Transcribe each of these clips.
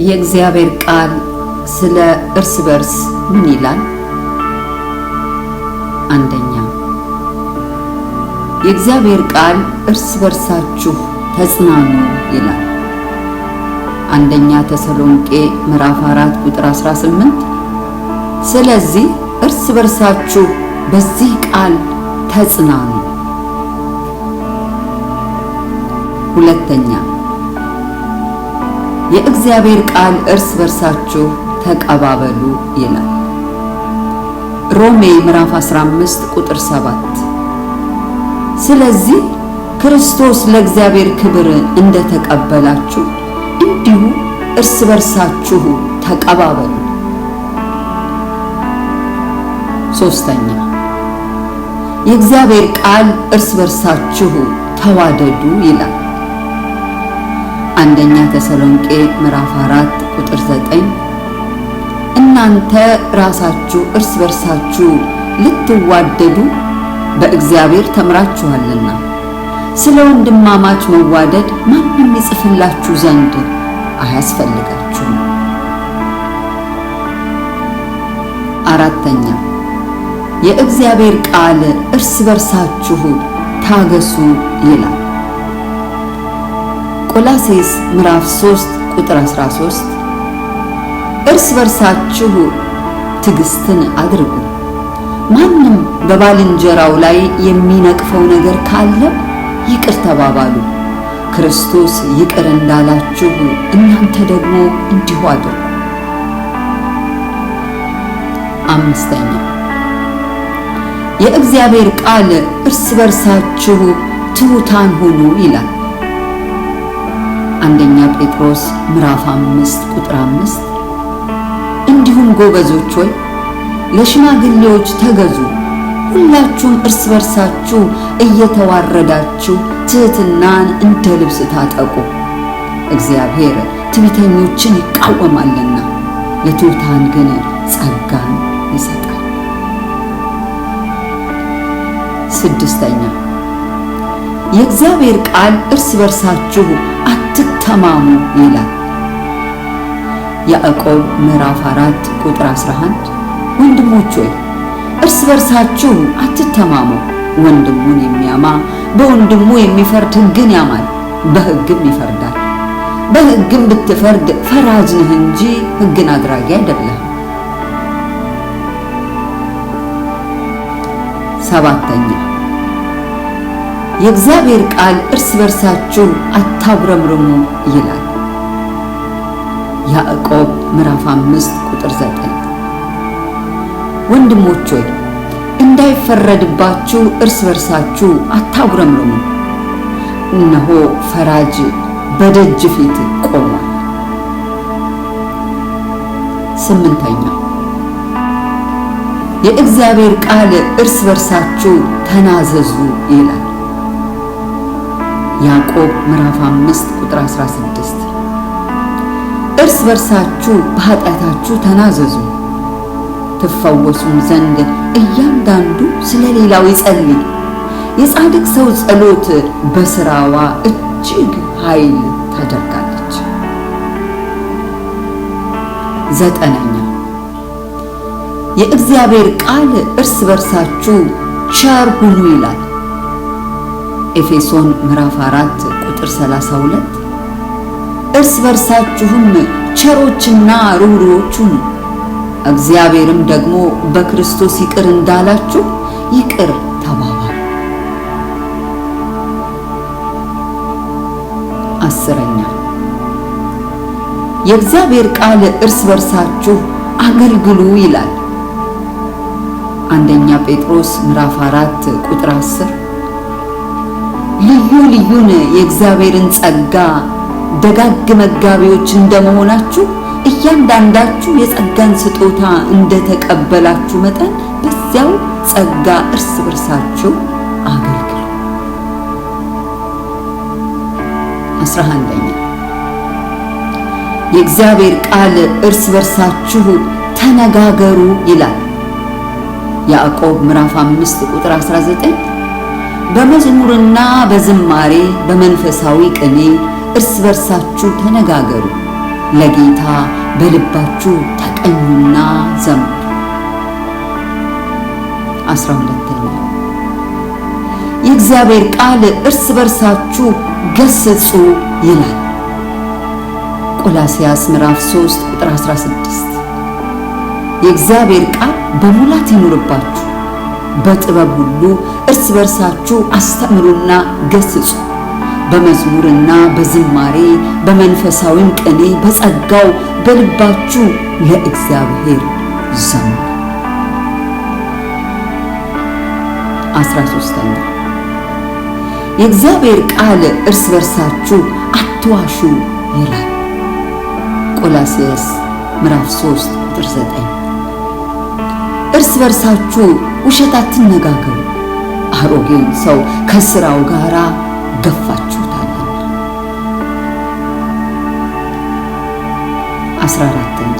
የእግዚአብሔር ቃል ስለ እርስ በርስ ምን ይላል? አንደኛ፣ የእግዚአብሔር ቃል እርስ በርሳችሁ ተጽናኑ ይላል። አንደኛ ተሰሎንቄ ምዕራፍ 4 ቁጥር 18። ስለዚህ እርስ በርሳችሁ በዚህ ቃል ተጽናኑ። ሁለተኛ፣ የእግዚአብሔር ቃል እርስ በርሳችሁ ተቀባበሉ ይላል። ሮሜ ምዕራፍ 15 ቁጥር 7። ስለዚህ ክርስቶስ ለእግዚአብሔር ክብር እንደተቀበላችሁ እንዲሁ እርስ በርሳችሁ ተቀባበሉ። ሶስተኛ፣ የእግዚአብሔር ቃል እርስ በርሳችሁ ተዋደዱ ይላል። አንደኛ ተሰሎንቄ ምዕራፍ 4 ቁጥር 9። እናንተ ራሳችሁ እርስ በርሳችሁ ልትዋደዱ በእግዚአብሔር ተምራችኋልና ስለ ወንድማማች መዋደድ ማንም ይጽፍላችሁ ዘንድ አያስፈልጋችሁም። አራተኛ፣ የእግዚአብሔር ቃል እርስ በርሳችሁ ታገሱ ይላል። ቆላስይስ ምዕራፍ 3 ቁጥር 13። እርስ በርሳችሁ ትዕግስትን አድርጉ፣ ማንም በባልንጀራው ላይ የሚነቅፈው ነገር ካለ ይቅር ተባባሉ፣ ክርስቶስ ይቅር እንዳላችሁ እናንተ ደግሞ እንዲሁ አድርጉ። አምስተኛ፣ የእግዚአብሔር ቃል እርስ በርሳችሁ ትሑታን ሁኑ ይላል። አንደኛ ጴጥሮስ ምዕራፍ 5 ቁጥር 5። እንዲሁም ጎበዞች ሆይ ለሽማግሌዎች ተገዙ፣ ሁላችሁም እርስ በርሳችሁ እየተዋረዳችሁ ትሕትናን እንደ ልብስ ታጠቁ። እግዚአብሔር ትዕቢተኞችን ይቃወማልና ለትሑታን ግን ጸጋን ይሰጣል። ስድስተኛ፣ የእግዚአብሔር ቃል እርስ በርሳችሁ አትተማሙ ይላል። ያዕቆብ ምዕራፍ 4 ቁጥር 11። ወንድሞች ሆይ እርስ በርሳችሁ አትተማሙ፣ ወንድሙን የሚያማ በወንድሙ የሚፈርድ ሕግን ያማል፣ በሕግም ይፈርዳል። በሕግም ብትፈርድ ፈራጅ ነህ እንጂ ሕግን አድራጊ አይደለህም። ሰባተኛ፣ የእግዚአብሔር ቃል እርስ በርሳችሁ አታጉረምርሙ ይላል። ያዕቆብ ምዕራፍ 5 ቁጥር 9። ወንድሞች ሆይ እንዳይፈረድባችሁ እርስ በርሳችሁ አታጉረምርሙ፣ እነሆ ፈራጅ በደጅ ፊት ቆሟል። ስምንተኛ፣ የእግዚአብሔር ቃል እርስ በርሳችሁ ተናዘዙ ይላል። ያዕቆብ ምዕራፍ 5 ቁጥር 16። እርስ በርሳችሁ በኃጢአታችሁ ተናዘዙ፣ ትፈወሱም ዘንድ እያንዳንዱ ስለ ሌላው ይጸልይ። የጻድቅ ሰው ጸሎት በሥራዋ እጅግ ኃይል ታደርጋለች። ዘጠነኛ፣ የእግዚአብሔር ቃል እርስ በርሳችሁ ቸር ሁኑ ይላል። ኤፌሶን ምዕራፍ 4 ቁጥር 32። እርስ በርሳችሁም ቸሮችና ርኅሩኆች ሁኑ፣ እግዚአብሔርም ደግሞ በክርስቶስ ይቅር እንዳላችሁ ይቅር ተባባሉ። አስረኛ፣ የእግዚአብሔር ቃል እርስ በርሳችሁ አገልግሉ ይላል። አንደኛ ጴጥሮስ ምዕራፍ 4 ቁጥር 10። ልዩ ልዩን የእግዚአብሔርን ጸጋ ደጋግ መጋቢዎች እንደመሆናችሁ እያንዳንዳችሁ የጸጋን ስጦታ እንደተቀበላችሁ መጠን በዚያው ጸጋ እርስ በርሳችሁ አገልግሉ። 11ኛ፣ የእግዚአብሔር ቃል እርስ በርሳችሁ ተነጋገሩ ይላል። ያዕቆብ ምዕራፍ 5 ቁጥር 19። በመዝሙርና በዝማሬ በመንፈሳዊ ቅኔ እርስ በርሳችሁ ተነጋገሩ፣ ለጌታ በልባችሁ ተቀኙና ዘምሩ። 12ኛ የእግዚአብሔር ቃል እርስ በርሳችሁ ገስጹ ይላል። ቆላስይስ ምዕራፍ 3 ቁጥር 16። የእግዚአብሔር ቃል በሙላት ይኑርባችሁ፣ በጥበብ ሁሉ እርስ በርሳችሁ አስተምሩና ገስጹ፣ በመዝሙርና በዝማሬ በመንፈሳዊም ቅኔ በጸጋው በልባችሁ ለእግዚአብሔር ዘምሩ። 13ኛ የእግዚአብሔር ቃል እርስ በርሳችሁ አትዋሹ ይላል። ቆላስይስ ምዕራፍ 3 ቁጥር 9። እርስ በርሳችሁ ውሸት አትነጋገሩ፣ አሮጌውን ሰው ከስራው ጋር ገፋችሁታልና። 14ኛ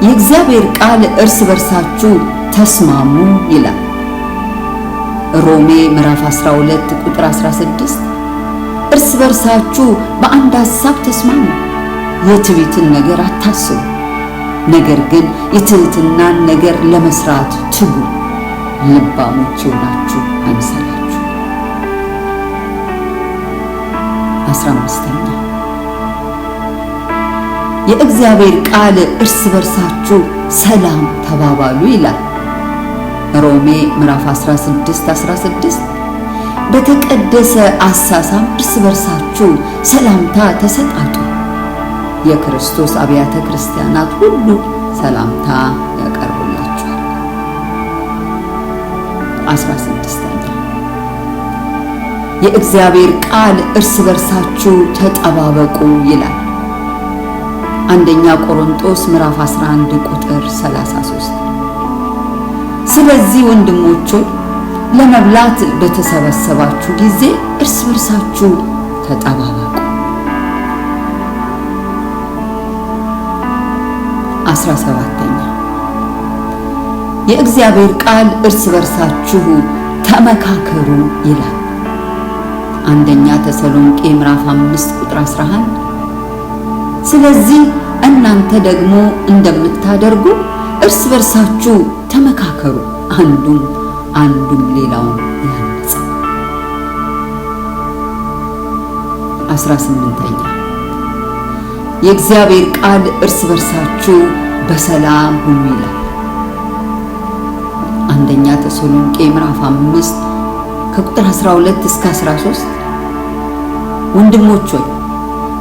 የእግዚአብሔር ቃል እርስ በርሳችሁ ተስማሙ ይላል። ሮሜ ምዕራፍ 12 ቁጥር 16። እርስ በርሳችሁ በአንድ ሐሳብ ተስማሙ፣ የትዕቢትን ነገር አታስቡ፣ ነገር ግን የትሕትናን ነገር ለመስራት ትጉ፣ ልባሞች ሆናችሁ አይምሰላችሁ። 15ኛ የእግዚአብሔር ቃል እርስ በርሳችሁ ሰላም ተባባሉ ይላል። ሮሜ ምዕራፍ 16 በተቀደሰ አሳሳም እርስ በርሳችሁ ሰላምታ ተሰጣጡ፣ የክርስቶስ አብያተ ክርስቲያናት ሁሉ ሰላምታ ያቀርቡላችኋል። 16ኛ የእግዚአብሔር ቃል እርስ በርሳችሁ ተጠባበቁ ይላል። አንደኛ ቆሮንቶስ ምዕራፍ 11 ቁጥር 33። ስለዚህ ወንድሞች ሆይ ለመብላት በተሰበሰባችሁ ጊዜ እርስ በርሳችሁ ተጠባበቁ። 17ኛ የእግዚአብሔር ቃል እርስ በርሳችሁ ተመካከሩ ይላል። አንደኛ ተሰሎንቄ ምዕራፍ 5 ቁጥር 11። ስለዚህ እናንተ ደግሞ እንደምታደርጉ እርስ በርሳችሁ ተመካከሩ፣ አንዱም ሌላውን ያንጻ። 18ኛ የእግዚአብሔር ቃል እርስ በርሳችሁ በሰላም ሁኑ ይላል። አንደኛ ተሰሎንቄ ምዕራፍ 5 ከቁጥር 12 እስከ 13። ወንድሞች ሆይ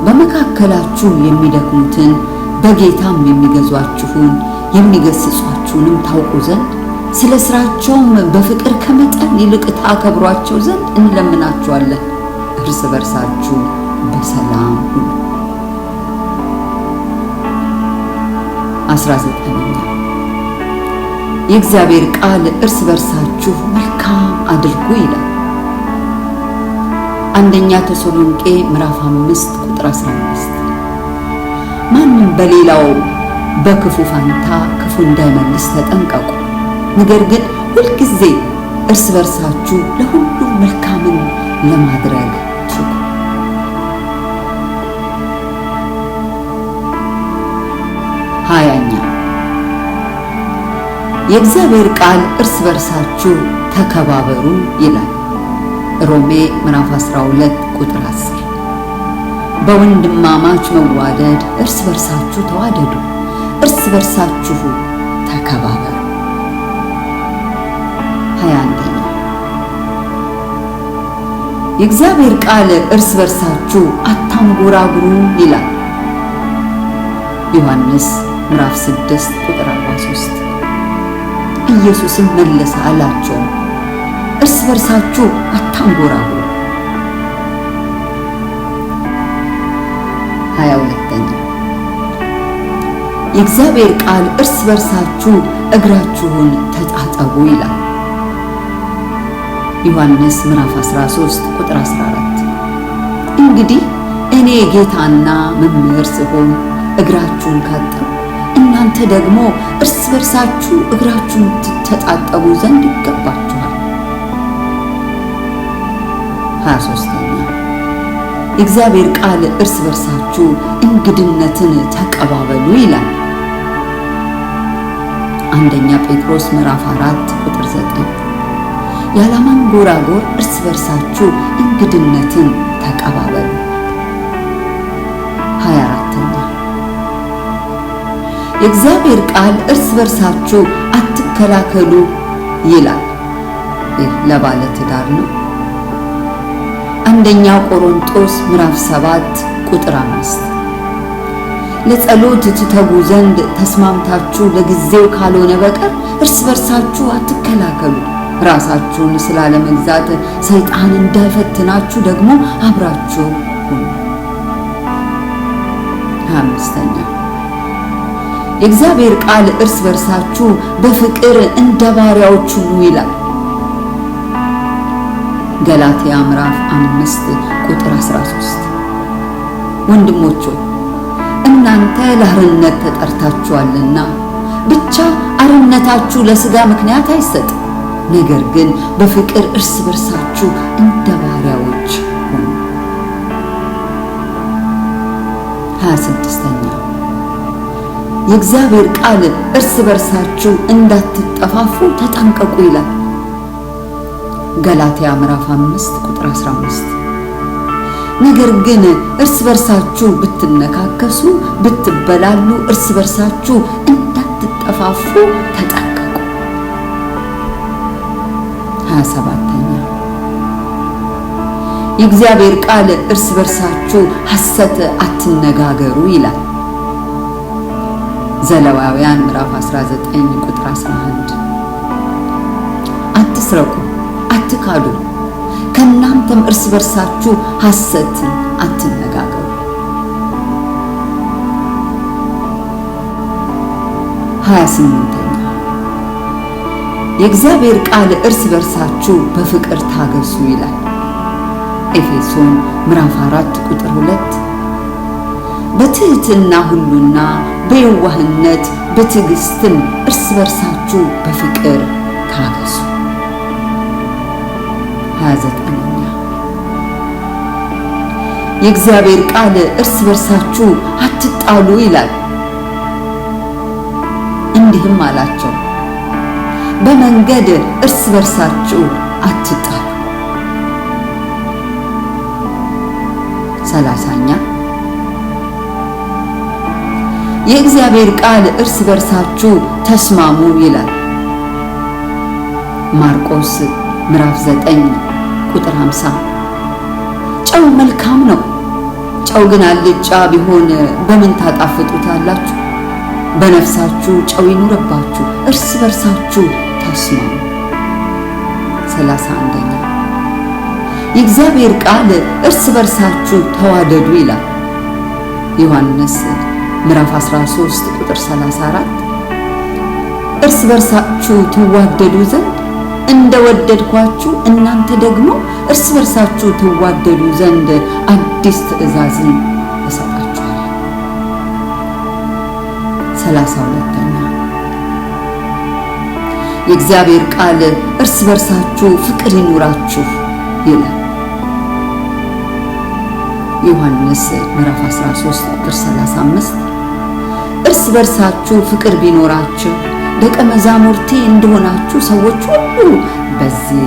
በመካከላችሁ የሚደክሙትን በጌታም የሚገዟችሁን የሚገስጿችሁንም ታውቁ ዘንድ ስለ ስራቸውም በፍቅር ከመጠን ይልቅ ታከብሯቸው ዘንድ እንለምናችኋለን። እርስ በርሳችሁ በሰላም ሁኑ። 19ኛ የእግዚአብሔር ቃል እርስ በርሳችሁ መልካም አድርጉ ይላል። አንደኛ ተሰሎንቄ ምዕራፍ 5 ቁጥር 15። ማንም በሌላው በክፉ ፋንታ ክፉ እንዳይመልስ ተጠንቀቁ፣ ነገር ግን ሁልጊዜ እርስ በርሳችሁ ለሁሉም መልካምን ለማድረግ ትጉ። 20ኛ የእግዚአብሔር ቃል እርስ በርሳችሁ ተከባበሩ ይላል። ሮሜ ምዕራፍ 12 ቁጥር 10። በወንድማማች መዋደድ እርስ በርሳችሁ ተዋደዱ፣ እርስ በርሳችሁ ተከባበሩ። 21ኛ የእግዚአብሔር ቃል እርስ በርሳችሁ አታንጎራጉሩ ይላል። ዮሐንስ ምዕራፍ 6 ቁጥር 43። ኢየሱስም መለሰ አላቸው፣ እርስ በርሳችሁ አታንጎራጉሩ። 22ኛ የእግዚአብሔር ቃል እርስ በርሳችሁ እግራችሁን ተጣጠቡ ይላል። ዮሐንስ ምዕራፍ 13 ቁጥር 14። እንግዲህ እኔ ጌታና መምህር ስሆን እግራችሁን ካጠብኩ እናንተ ደግሞ እርስ በርሳችሁ እግራችሁን ተጣጠቡ ዘንድ ይገባችኋል። 23ኛ የእግዚአብሔር ቃል እርስ በርሳችሁ እንግድነትን ተቀባበሉ ይላል። አንደኛ ጴጥሮስ ምዕራፍ 4 ቁጥር 9 ያለማንጎራጎር እርስ በርሳችሁ እንግድነትን ተቀባበሉ። 24ኛ የእግዚአብሔር ቃል እርስ በርሳችሁ አትከላከሉ ይላል። ይህ ለባለ ትዳር ነው። አንደኛ ቆሮንቶስ ምዕራፍ 7 ቁጥር 5 ለጸሎት ትተጉ ዘንድ ተስማምታችሁ ለጊዜው ካልሆነ በቀር እርስ በርሳችሁ አትከላከሉ፣ ራሳችሁን ስላለመግዛት ሰይጣን እንዳይፈትናችሁ ደግሞ አብራችሁ ሁኑ። 25ኛ የእግዚአብሔር ቃል እርስ በርሳችሁ በፍቅር እንደ ባሪያዎች ሁኑ ይላል። ገላትያ ምዕራፍ 5 ቁጥር 13 ወንድሞች ሆይ እናንተ ለአርነት ተጠርታችኋልና ብቻ አርነታችሁ ለሥጋ ምክንያት አይሰጥ፣ ነገር ግን በፍቅር እርስ በርሳችሁ እንደ ባሪያዎች ሁኑ። 26ኛ የእግዚአብሔር ቃል እርስ በርሳችሁ እንዳትጠፋፉ ተጠንቀቁ ይላል። ገላትያ ምዕራፍ 5 ቁጥር 15 ነገር ግን እርስ በርሳችሁ ብትነካከሱ ብትበላሉ እርስ በርሳችሁ እንዳትጠፋፉ ተጠንቀቁ። 27ኛ የእግዚአብሔር ቃል እርስ በርሳችሁ ሐሰት አትነጋገሩ ይላል። ዘሌዋውያን ምዕራፍ 19 ቁጥር 11 አትስረቁ፣ አትካዱ፣ ከእናንተም እርስ በርሳችሁ ሐሰትን አትነጋገሩ። 28ኛ የእግዚአብሔር ቃል እርስ በርሳችሁ በፍቅር ታገሱ ይላል። ኤፌሶን ምዕራፍ 4 ቁጥር 2 በትህትና ሁሉና በየዋህነት በትዕግስትም እርስ በርሳችሁ በፍቅር ታገሱ። 29ኛ የእግዚአብሔር ቃል እርስ በርሳችሁ አትጣሉ ይላል። እንዲህም አላቸው፣ በመንገድ እርስ በርሳችሁ አትጣሉ። 30ኛ የእግዚአብሔር ቃል እርስ በርሳችሁ ተስማሙ ይላል። ማርቆስ ምዕራፍ 9 ቁጥር 50 ጨው መልካም ነው፣ ጨው ግን አልጫ ቢሆን በምን ታጣፍጡታላችሁ? በነፍሳችሁ ጨው ይኑርባችሁ፣ እርስ በርሳችሁ ተስማሙ። 31ኛ የእግዚአብሔር ቃል እርስ በርሳችሁ ተዋደዱ ይላል። ዮሐንስ ምዕራፍ 13 ቁጥር 34 እርስ በርሳችሁ ትዋደዱ ዘንድ እንደወደድኳችሁ እናንተ ደግሞ እርስ በርሳችሁ ትዋደዱ ዘንድ አዲስ ትእዛዝን እሰጣችኋለሁ። 32ኛ የእግዚአብሔር ቃል እርስ በርሳችሁ ፍቅር ይኑራችሁ ይላል። ዮሐንስ ምዕራፍ 13 ቁጥር 35 እርስ በርሳችሁ ፍቅር ቢኖራችሁ ደቀ መዛሙርቴ እንደሆናችሁ ሰዎች ሁሉ በዚህ